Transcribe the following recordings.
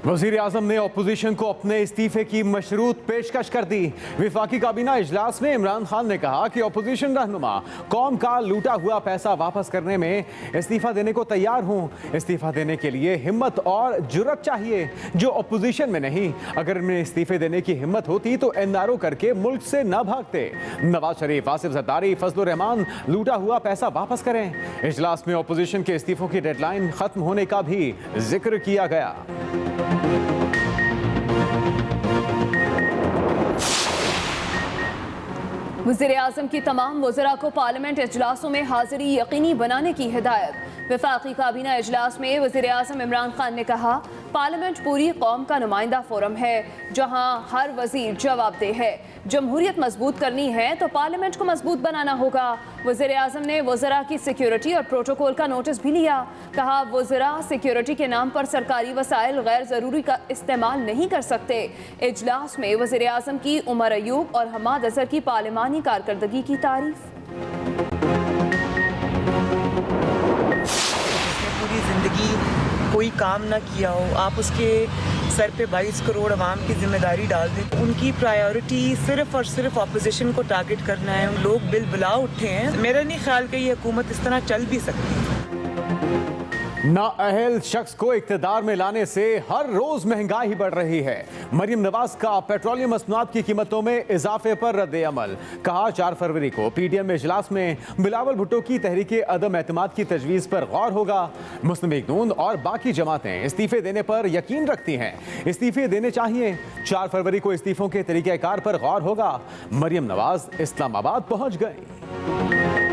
वज़ीर आज़म ने अपोजिशन को अपने इस्तीफे की मशरूत पेशकश कर दी। वफाकी काबीना इजलास में इमरान खान ने कहा कि अपोजिशन रहनुमा कौम का लूटा हुआ पैसा वापस करने में इस्तीफा देने को तैयार हूँ। इस्तीफा देने के लिए हिम्मत और जुर्रत चाहिए, जो अपोजिशन में नहीं। अगर इनमें इस्तीफे देने की हिम्मत होती तो एनआरओ करके मुल्क से न भागते। नवाज शरीफ, आसिफ जरदारी, फजलुर रहमान लूटा हुआ पैसा वापस करें। इजलास में अपोजिशन के इस्तीफों की डेडलाइन खत्म होने का भी जिक्र किया गया। वज़ीर आज़म की तमाम वज़रा को पार्लियामेंट इजलासों में हाजिरी यकीनी बनाने की हिदायत। वफाकी काबीना इजलास में वज़ीर आज़म इमरान खान ने कहा, पार्लियामेंट पूरी कौम का नुमाइंदा फोरम है जहां हर वज़ीर जवाबदेह है। जमहूरियत मजबूत करनी है तो पार्लियामेंट को मजबूत बनाना होगा। वज़ीर आज़म ने वज़रा की सिक्योरिटी और प्रोटोकॉल का नोटिस भी लिया। कहा, वज़रा सिक्योरिटी के नाम पर सरकारी वसाइल गैर ज़रूरी का इस्तेमाल नहीं कर सकते। इजलास में वज़ीर आज़म की उमर अयूब और हमाद अजहर की पार्लिमानी कारकर्दगी की तारीफ। पूरी ज़िंदगी कोई काम ना किया हो, आप उसके सर पे 22 करोड़ अवाम की जिम्मेदारी डाल दें। उनकी प्रायोरिटी सिर्फ और सिर्फ अपोजिशन को टारगेट करना है। लोग बिल बुला उठे हैं। मेरा नहीं ख्याल कि ये हुकूमत इस तरह चल भी सकती है। नाअहल शख्स को इख्तिदार में लाने से हर रोज महंगाई बढ़ रही है। मरियम नवाज का पेट्रोलियम मसनूआत की कीमतों में इजाफे पर रद्द अमल। कहा, 4 फरवरी को पीडीएम इजलास में बिलावल भुट्टो की तहरीके अदम एतमाद की तजवीज़ पर गौर होगा। मुस्लिम लीग नून और बाकी जमातें इस्तीफे देने पर यकीन रखती हैं। इस्तीफे देने चाहिए। 4 फरवरी को इस्तीफों के तरीक़ेकार पर गौर होगा। मरियम नवाज इस्लामाबाद पहुंच गई।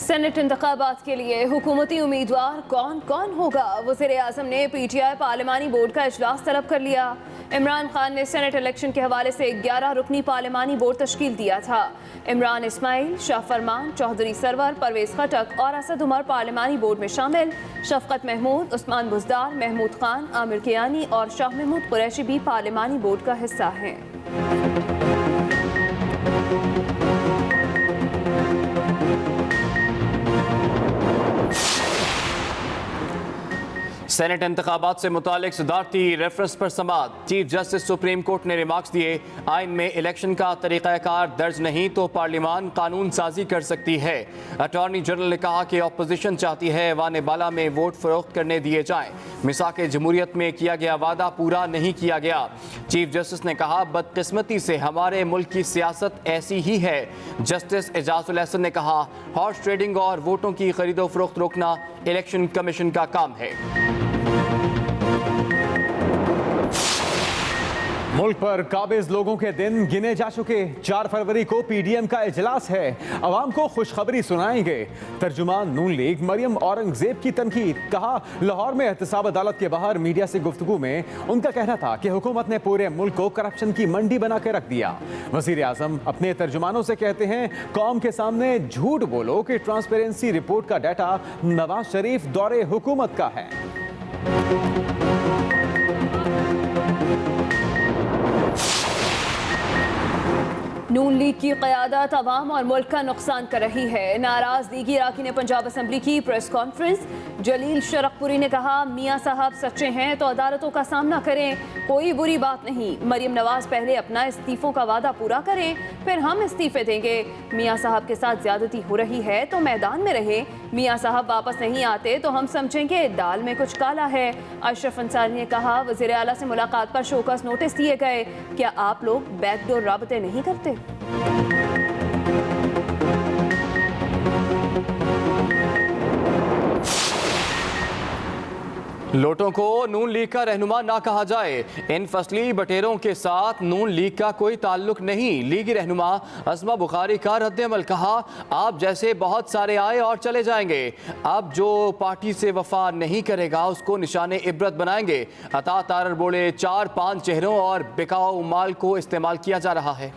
सेनेट इंतखाबात के लिए हुकूमती उम्मीदवार कौन कौन होगा? वज़ीर आज़म ने पीटीआई पार्लिमानी बोर्ड का इजलास तलब कर लिया। इमरान खान ने सेनेट इलेक्शन के हवाले से 11 रुकनी पार्लिमानी बोर्ड तश्कील दिया था। इमरान इस्माइल, शाह फरमान, चौधरी सरवर, परवेज़ खटक और असद उमर पार्लिमानी बोर्ड में शामिल। शफकत महमूद, उस्मान बुज़दार, महमूद खान, आमिर कियानी और शाह महमूद कुरैशी भी पार्लिमानी बोर्ड का हिस्सा हैं। सेनेट इंतखाबात से मुतालिक सदारती रेफरेंस पर समाअत। चीफ जस्टिस सुप्रीम कोर्ट ने रिमार्क्स दिए, आइन में इलेक्शन का तरीक़ाकार दर्ज नहीं तो पार्लियामान कानून साजी कर सकती है। अटॉर्नी जनरल ने कहा कि अपोजिशन चाहती है ऐवान बाला में वोट फरोख्त करने दिए जाएं। मिसाक जमहूरियत में किया गया वादा पूरा नहीं किया गया। चीफ जस्टिस ने कहा, बदकिस्मती से हमारे मुल्क की सियासत ऐसी ही है। जस्टिस एजाजुल एहसन ने कहा, हॉर्स ट्रेडिंग और वोटों की खरीदो फरोख्त रोकना इलेक्शन कमीशन का काम है। मुल्क पर काबिज लोगों के दिन गिने जा चुके। 4 फरवरी को पीडीएम का इजलास है। अवाम को खुशखबरी सुनाएंगे। तर्जुमान नून लीग मरियम औरंगजेब की तनकीद। कहा, लाहौर में एहतसाब अदालत के बाहर मीडिया से गुफ्तगू में उनका कहना था कि हुकूमत ने पूरे मुल्क को करप्शन की मंडी बना के रख दिया। वज़ीर आज़म अपने तर्जुमानों से कहते हैं, कौम के सामने झूठ बोलो कि ट्रांसपेरेंसी रिपोर्ट का डाटा नवाज शरीफ दौरे हुकूमत का है। नून लीग की क़यादत अवाम और मुल्क का नुकसान कर रही है। नाराज लीगी अरकान पंजाब असम्बली की प्रेस कॉन्फ्रेंस। जलील शरकपुरी ने कहा, मियाँ साहब सच्चे हैं तो अदालतों का सामना करें, कोई बुरी बात नहीं। मरियम नवाज पहले अपना इस्तीफों का वादा पूरा करें, फिर हम इस्तीफे देंगे। मियाँ साहब के साथ ज्यादती हो रही है तो मैदान में रहे। मियाँ साहब वापस नहीं आते तो हम समझेंगे दाल में कुछ काला है। अशरफ अंसारी ने कहा, वज़ीर आला से मुलाकात पर शोकस नोटिस दिए गए, क्या आप लोग बैकडोर राबते नहीं करते? लोटों को नून लीग का रहनुमा ना कहा जाए। इन फसली बटेरों के साथ नून लीग का कोई ताल्लुक नहीं। लीगी रहनुमा अस्मा बुखारी का रद्द-ए-अमल। कहा, आप जैसे बहुत सारे आए और चले जाएंगे। अब जो पार्टी से वफा नहीं करेगा उसको निशाने इबरत बनाएंगे। अता तारर बोले, 4-5 चेहरों और बिकाऊ माल को इस्तेमाल किया जा रहा है।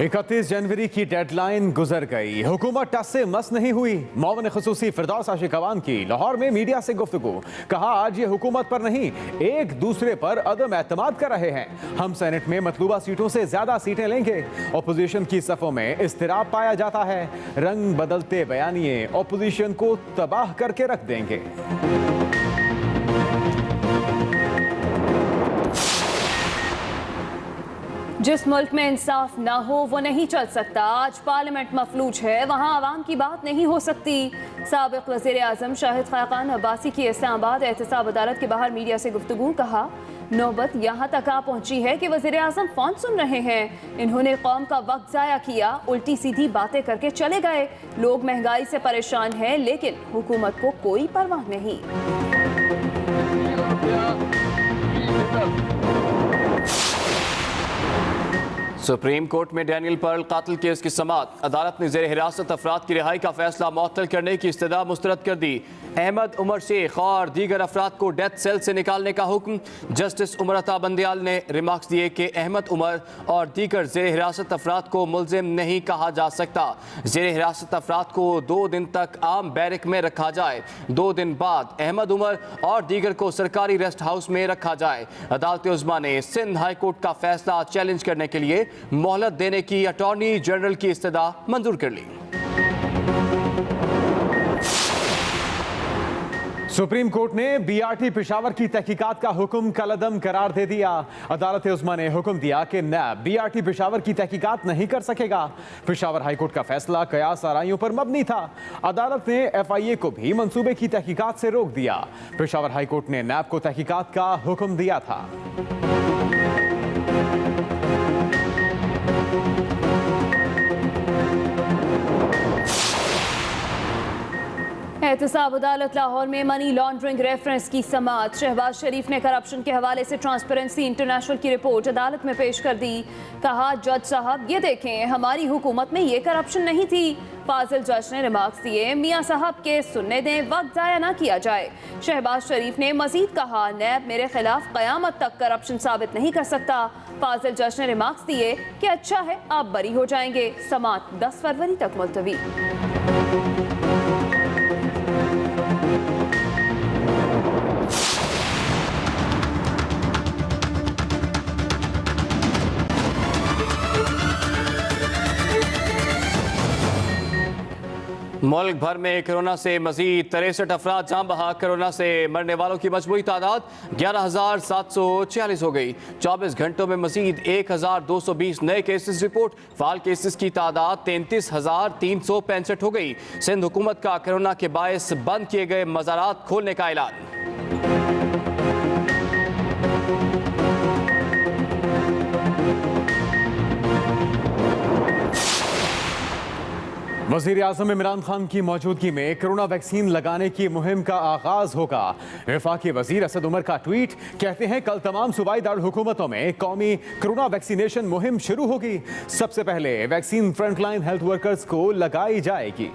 31 जनवरी की डेडलाइन गुजर गई, हुकूमत टस से मस नहीं हुई। मौवन खुसूसी फिरदौस आशिक अवान की लाहौर में मीडिया से गुफ्तगू, कहा आज ये हुकूमत पर नहीं एक दूसरे पर अदम एतमाद कर रहे हैं। हम सेनेट में मतलूबा सीटों से ज्यादा सीटें लेंगे। अपोजिशन की सफों में इस्तिराब पाया जाता है। रंग बदलते बयानिए अपोजिशन को तबाह करके रख देंगे। जिस मुल्क में इंसाफ ना हो वो नहीं चल सकता। आज पार्लियामेंट मफलूज है, वहाँ आवाम की बात नहीं हो सकती। साबिक वज़ीर आज़म शाहिद खाकान अब्बासी की इस्लामाबाद एहतसाब अदालत के बाहर मीडिया से गुफ्तगू, कहा नौबत यहाँ तक आ पहुँची है कि वज़ीर आज़म फ़ोन सुन रहे हैं। इन्होंने कौम का वक्त ज़ाया किया, उल्टी सीधी बातें करके चले गए। लोग महंगाई से परेशान हैं लेकिन हुकूमत को कोई परवाह नहीं। सुप्रीम कोर्ट में डैनियल पर्ल कातिल केस की समाअत, अदालत ने जेर हिरासत अफराद की रिहाई का फैसला मुअत्तल करने की इस्तदा मुस्तरद कर दी। अहमद उमर शेख और दीगर अफराद को डेथ सेल से निकालने का हुक्म। जस्टिस उमर अता बंदयाल ने रिमार्क्स दिए कि अहमद उमर और दीगर जेर हिरासत अफराद को मुलजिम नहीं कहा जा सकता। जेर हिरासत अफराद को 2 दिन तक आम बैरक में रखा जाए। 2 दिन बाद अहमद उमर और दीगर को सरकारी रेस्ट हाउस में रखा जाए। अदालत उज़्मा ने सिंध हाई कोर्ट का फैसला चैलेंज करने के लिए मोहलत देने की अटॉर्नी जनरल की इस्तदा मंजूर कर ली। सुप्रीम कोर्ट ने बीआरटी पेशावर की तहकीकात का हुक्म कलअदम करार दे दिया। अदालत उज़्मा ने हुक्म दिया कि नैब बीआरटी पेशावर की तहकीकात नहीं कर सकेगा। पेशावर हाई कोर्ट का फैसला कयास आराइयों पर मबनी था। अदालत ने FIA को भी मंसूबे की तहकीकात से रोक दिया। पेशावर हाई कोर्ट ने नैब को तहकीकात का हुक्म दिया था। एहतसाब अदालत लाहौर में मनी लॉन्ड्रिंग रेफरेंस की समाअत। शहबाज शरीफ ने करप्शन के हवाले से ट्रांसपेरेंसी इंटरनेशनल की रिपोर्ट अदालत में पेश कर दी। कहा जज साहब ये देखें हमारी हुकूमत में ये करप्शन नहीं थी। फाजिल जज ने रिमार्क्स दिए मियाँ साहब के सुनने दें, वक्त ज़ाया ना किया जाए। शहबाज शरीफ ने मजीद कहा नैब मेरे खिलाफ क़यामत तक करप्शन साबित नहीं कर सकता। फाजिल जज ने रिमार्क्स दिए कि अच्छा है आप बरी हो जाएंगे। समाअत 10 फरवरी तक मुलतवी। मुल्क भर में कोरोना से मजीद 63 अफराद जान बहा। कोरोना से मरने वालों की मजमूई तादाद 11,746 हो गई। 24 घंटों में मजीद 1,220 नए केसेस रिपोर्ट। फाल केसेस की तादाद 33,365 हो गई। सिंध हुकूमत का कोरोना के बायस बंद किए गए मज़ारात खोलने का ऐलान। वज़ीर आज़म इमरान खान की मौजूदगी में कोरोना वैक्सीन लगाने की मुहिम का आगाज होगा। वफाकी वज़ीर असद उमर का ट्वीट, कहते हैं कल तमाम सूबाई दारुल हुकूमतों में कौमी कोरोना वैक्सीनेशन मुहिम शुरू होगी। सबसे पहले वैक्सीन फ्रंटलाइन हेल्थ वर्कर्स को लगाई जाएगी।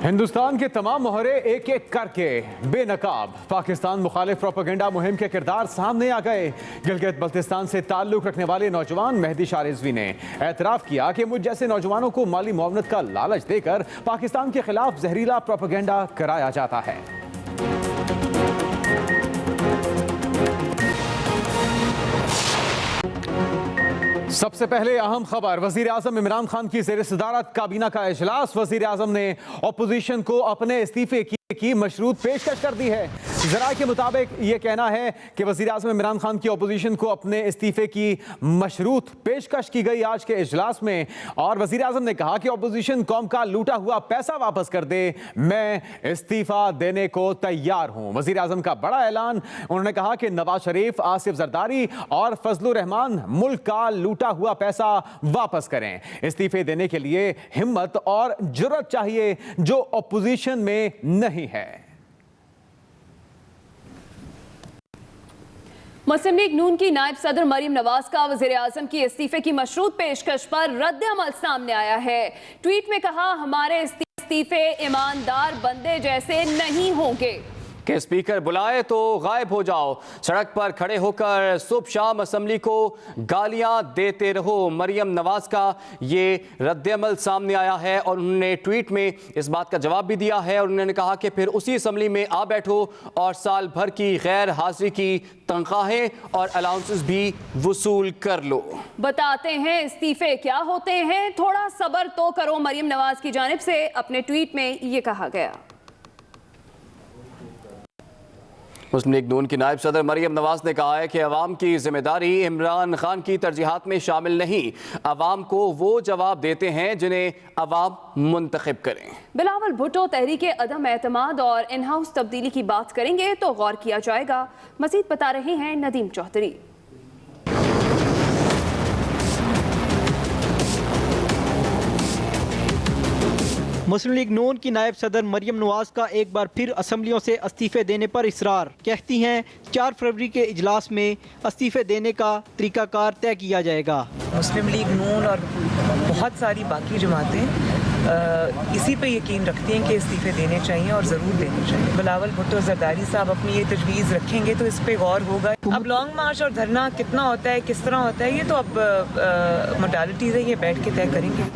हिंदुस्तान के तमाम मोहरे एक एक करके बेनकाब पाकिस्तान मुखालिफ प्रोपेगेंडा मुहिम के किरदार सामने आ गए। गिलगित बल्तिस्तान से ताल्लुक रखने वाले नौजवान मेहदी शाह रिजवी ने एतराफ़ किया कि मुझ जैसे नौजवानों को माली मुआवनत का लालच देकर पाकिस्तान के खिलाफ जहरीला प्रोपेगेंडा कराया जाता है। सबसे पहले अहम खबर, वजीर आजम इमरान खान की ज़ेर सदारत काबीना का इजलास। वजीर आजम ने अपोजिशन को अपने इस्तीफे की मशरूत पेशकश कर दी है। जराए के मुताबिक ये कहना है कि वजीर आजम इमरान खान की अपोजिशन को अपने इस्तीफे की मशरूत पेशकश की गई आज के इजलास में। और वजीर आजम ने कहा कि अपोजिशन कौम का लूटा हुआ पैसा वापस कर दे, मैं इस्तीफा देने को तैयार हूं। वजीर आजम का बड़ा ऐलान। उन्होंने कहा कि नवाज शरीफ, आसिफ जरदारी और फजलुर रहमान मुल्क का लूटा हुआ पैसा वापस करें। इस्तीफे देने के लिए हिम्मत और जुर्रत चाहिए जो अपोजिशन में नहीं है। मुस्लिम लीग नून की नायब सदर मरीम नवाज का वज़ीर आज़म की इस्तीफे की मशरूत पेशकश पर रद्द अमल सामने आया है। ट्वीट में कहा हमारे इस्तीफे ईमानदार बंदे जैसे नहीं होंगे। कि स्पीकर बुलाए तो गायब हो जाओ, सड़क पर खड़े होकर सुबह शाम असम्बली को गालियां देते रहो। मरियम नवाज का ये रद्द-ए-अमल सामने आया है और उन्होंने ट्वीट में इस बात का जवाब भी दिया है और उन्होंने कहा कि फिर उसी असम्बली में आ बैठो और साल भर की गैर हाजिरी की तनख्वाहें और अलाउंसेस भी वसूल कर लो। बताते हैं इस्तीफे क्या होते हैं, थोड़ा सब्र तो करो। मरियम नवाज की जानिब से अपने ट्वीट में ये कहा गया। मुस्लिम लीग नून की नायब सदर मरियम नवाज ने कहा है कि अवाम की जिम्मेदारी इमरान खान की तरजीहात में शामिल नहीं, अवाम को वो जवाब देते हैं जिन्हें अवाम मुंतखब करें। बिलावल भुट्टो तहरीक अदम एतमाद और इन हाउस तब्दीली की बात करेंगे तो गौर किया जाएगा। मजीद बता रहे हैं नदीम चौधरी। मुस्लिम लीग नून की नायब सदर मरियम नवाज का एक बार फिर असम्बलियों से इस्तीफे देने पर इसरार। कहती हैं 4 फरवरी के इजलास में इस्तीफे देने का तरीकाकार तय किया जाएगा। मुस्लिम लीग नून और बहुत सारी बाकी जमातें इसी पे यकीन रखती हैं कि इस्तीफे देने चाहिए और ज़रूर देने चाहिए। बिलावल भुट्टो जरदारी साहब अपनी ये तजवीज़ रखेंगे तो इस पे गौर होगा। अब लॉन्ग मार्च और धरना कितना होता है, किस तरह होता है, ये तो अब मोडालिटीज़ है, ये बैठ के तय करेंगे।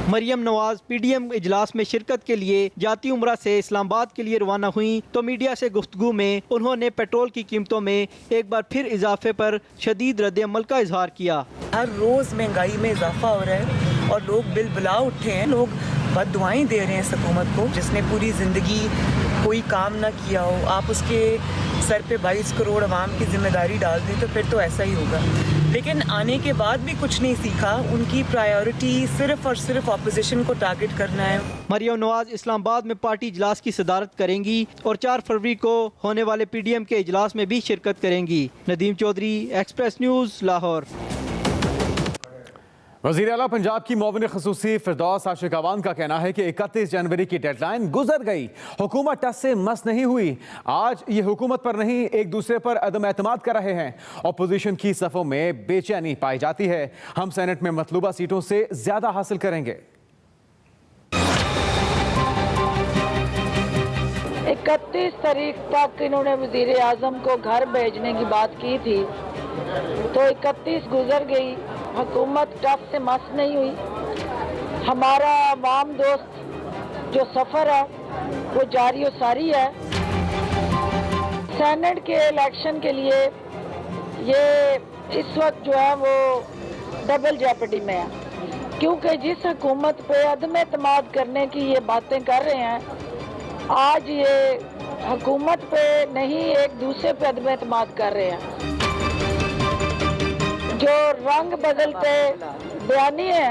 मरियम नवाज पीडीएम इजलास में शिरकत के लिए जाती उम्रा से इस्लामाबाद के लिए रवाना हुई तो मीडिया से गुफ्तगू में उन्होंने पेट्रोल की कीमतों में एक बार फिर इजाफे पर शदीद रद्द-ए-अमल का इजहार किया। हर रोज़ महंगाई में इजाफा हो रहा है और लोग बिलबिला उठे हैं, लोग बददुआएं दे रहे हैं इस हुकूमत को जिसने पूरी ज़िंदगी कोई काम ना किया हो। आप उसके सर पे 22 करोड़ अवाम की जिम्मेदारी डाल दें तो फिर तो ऐसा ही होगा। लेकिन आने के बाद भी कुछ नहीं सीखा। उनकी प्रायोरिटी सिर्फ और सिर्फ अपोजिशन को टारगेट करना है। मरियम नवाज इस्लामाबाद में पार्टी इजलास की सदारत करेंगी और 4 फरवरी को होने वाले पीडीएम के इजलास में भी शिरकत करेंगी। Nadeem Chaudhry, Express News, Lahore. वज़ीर आला पंजाब की मुआविन ख़ुसूसी फिरदौस आशिक अवान का कहना है कि 31 जनवरी की डेडलाइन गुजर गई, हुकूमत टस से मस नहीं हुई। आज ये हुकूमत पर नहीं एक दूसरे पर अदम एतमाद कर रहे हैं। अपोजिशन की सफ़ों में बेचैनी पाई जाती है। हम सेनेट में मतलूबा सीटों से ज़्यादा हासिल करेंगे। 31 तारीख तक इन्होंने वज़ीर आज़म को घर भेजने की बात की थी तो 31 गुजर गई, हुकूमत टफ से मस नहीं हुई। हमारा आवाम दोस्त जो सफ़र है वो जारी और सारी है। सेनेट के इलेक्शन के लिए ये इस वक्त जो है वो डबल जेपडी में है, क्योंकि जिस हुकूमत पे अदम एतमाद करने की ये बातें कर रहे हैं, आज ये हुकूमत पे नहीं एक दूसरे पे अदम एतमाद कर रहे हैं। जो रंग बदलते बयानी है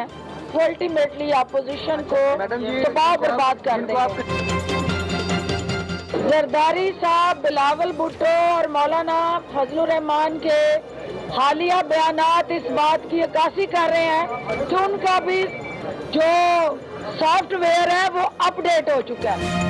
वो अल्टीमेटली अपोजिशन को तबाह बर्बाद कर देंगे। जरदारी साहब, बिलावल भुट्टो और मौलाना फजलुर रहमान के हालिया बयानात इस बात की अक्कासी कर रहे हैं कि उनका भी जो सॉफ्टवेयर है वो अपडेट हो चुका है।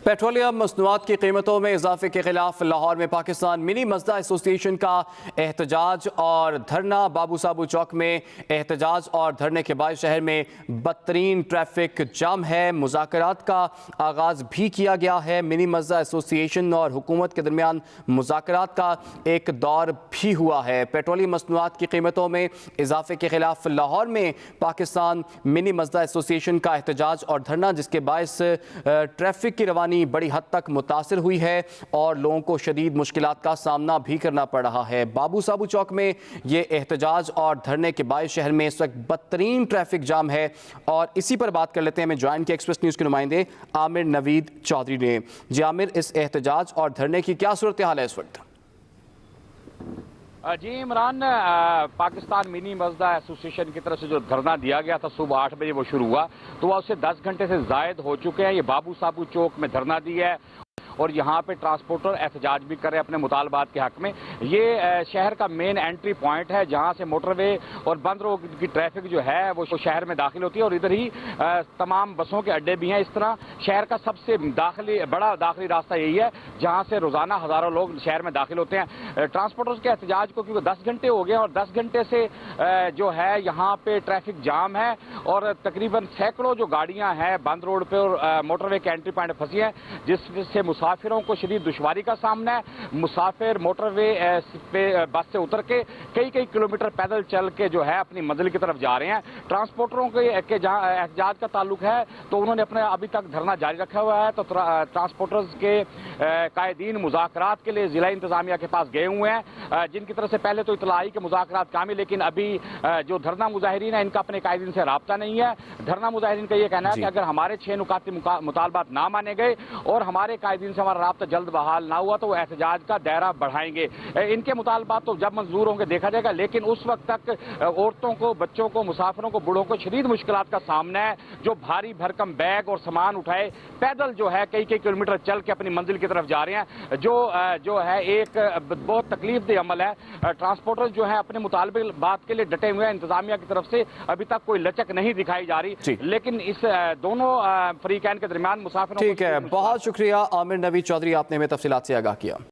पेट्रोलियम मसनूआत की कीमतों में इजाफे के खिलाफ लाहौर में पाकिस्तान मिनी मजदा एसोसिएशन का एहतजाज और धरना। बाबू साबू चौक में एहतजाज और धरने के बाद शहर में बदतरीन ट्रैफिक जाम है। मुज़ाकरात का आगाज़ भी किया गया है। मिनी मजदा एसोसिएशन और हुकूमत के दरमियान मुज़ाकरात का एक दौर भी हुआ है। पेट्रोलियम मसनूआत की कीमतों में इजाफे के खिलाफ लाहौर में पाकिस्तान मिनी मजदा एसोसिएशन का एहतजाज और धरना, जिसके बायस ट्रैफिक की रवानी बड़ी हद तक मुतासिर हुई है और लोगों को शदीद मुश्किलात का सामना भी करना पड़ रहा है। बाबू साबू चौक में ये एहतजाज और धरने के बायस शहर में इस वक्त बदतरीन ट्रैफिक जाम है और इसी पर बात कर लेते हैं। हमें ज्वाइन किया एक्सप्रेस न्यूज़ के नुमाइंदे आमिर नवीद चौधरी ने। जी आमिर, इस एहतजाज और धरने की क्या सूरत हाल है इस वक्त? जी इमरान, पाकिस्तान मिनी मजदा एसोसिएशन की तरफ से जो धरना दिया गया था सुबह 8 बजे वो शुरू हुआ, तो वह उससे 10 घंटे से जायद हो चुके हैं। ये बाबू साबू चौक में धरना दिया है और यहाँ पे ट्रांसपोर्टर एहतजाज भी कर रहे हैं अपने मुतालबात के हक में। ये शहर का मेन एंट्री पॉइंट है जहाँ से मोटरवे और बंद रोड की ट्रैफिक जो है वो शहर में दाखिल होती है और इधर ही तमाम बसों के अड्डे भी हैं। इस तरह शहर का सबसे बड़ा दाखिली रास्ता यही है जहाँ से रोजाना हजारों लोग शहर में दाखिल होते हैं। ट्रांसपोर्टर्स के एहतजाज को क्योंकि 10 घंटे हो गए और 10 घंटे से जो है यहाँ पे ट्रैफिक जाम है और तकरीबन सैकड़ों जो गाड़ियां हैं बंद रोड पे और मोटरवे के एंट्री पॉइंट फंसी हैं, जिससे मुसाफिरों को शदीद दुश्वारी का सामना है। मुसाफिर मोटरवे पे बस से उतर के कई किलोमीटर पैदल चल के जो है अपनी मंजिल की तरफ जा रहे हैं। ट्रांसपोर्टरों के जहाँ एहतजाज का ताल्लुक है तो उन्होंने अपने अभी तक धरना जारी रखा हुआ है। तो ट्रांसपोर्टर्स के कायदीन मुज़ाकरात के लिए जिला इंतजामिया के पास गए हुए हैं, जिनकी तरफ से पहले तो इतला आई कि मुज़ाकरात कामिल, लेकिन अभी जो धरना मुजाहिरीन है इनका अपने कायदीन से राब्ता नहीं है। धरना मुजाहिरीन का ये कहना है कि अगर हमारे 6 नुकाती मुतालबात ना माने गए और हमारे कायदीन से हमारा राब्ता जल्द बहाल ना हुआ तो वो एहतजाज का दायरा बढ़ाएंगे। इनके मुतालबात तो जब मंजूर होंगे देखा जाएगा, लेकिन उस वक्त तक औरतों को, बच्चों को, मुसाफिरों को, बूढ़ों को शदीद मुश्किलात का सामना है, जो भारी भरकम बैग और सामान उठाए पैदल जो है कई किलोमीटर चल के अपनी मंजिल की तरफ जा रहे हैं, जो है एक बहुत तकलीफदेह अमल है। ट्रांसपोर्टर जो है अपने मुतालबे बात के लिए डटे हुए हैं। इंतजामिया की तरफ से अभी तक कोई लचक नहीं दिखाई जा रही, लेकिन इस दोनों फरीकैन के दरमियान मुसाफिरों ठीक है, बहुत शुक्रिया आमिर नवी चौधरी, आपने हमें तफसीलात से आगाह किया।